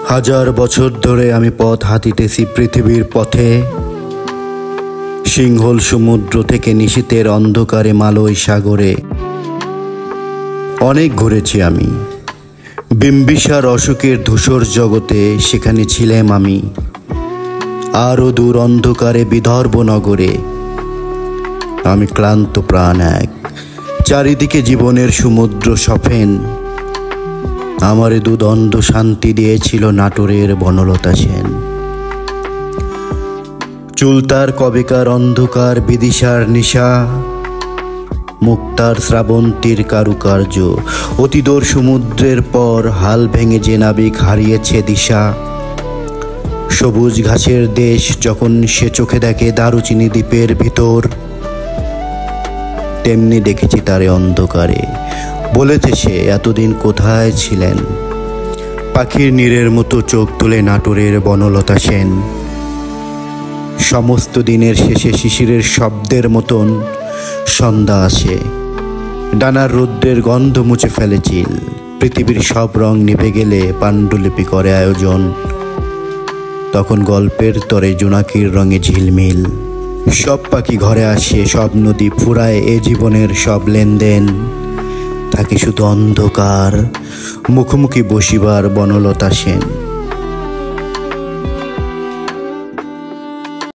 হাজার বছর ধরে আমি পথ হাঁটিতেছি পৃথিবীর পথে, সিংহল সমুদ্র থেকে নিশীথের অন্ধকারে মালয় সাগরে। অনেক ঘুরেছি আমি বিম্বিসার অশোকের ধূসর জগতে, সেখানে ছিলাম আমি। আরও দূর অন্ধকারে বিদর্ভ নগরে আমি ক্লান্ত প্রাণ এক, চারিদিকে জীবনের সমুদ্র সফেন। আমারে দুদণ্ড শান্তি দিয়েছিল নাটোরের বনলতা সেন। চুলতার কবেকার অন্ধকার বিদিশার নিশা, মুক্তার শ্রাবন্তীর কারুকার্য, অতিদূর সমুদ্রের পর হাল ভেঙে যে নাবিক হারিয়েছে দিশা। সবুজ ঘাসের দেশ যখন সে চোখে দেখে দারুচিনি দ্বীপের ভিতর, তেমনি দেখেছি তারে অন্ধকারে। বলেছে সে এতদিন কোথায় ছিলেন, পাখির নীড়ের মতো চোখ তুলে নাটোরের বনলতা সেন। সমস্ত দিনের শেষে শিশিরের শব্দের মতন সন্ধ্যা আসে, ডানার রৌদ্রের গন্ধ মুছে ফেলে চিল। পৃথিবীর সব রং নিভে গেলে পাণ্ডুলিপি করে আয়োজন, তখন গল্পের তরে জোনাকির রঙে ঝিলমিল। সব পাখি ঘরে আসে, সব নদী ফুরায় এ জীবনের সব লেনদেন। থাকে শুধু অন্ধকার, মুখোমুখি বসিবার বনলতা সেন।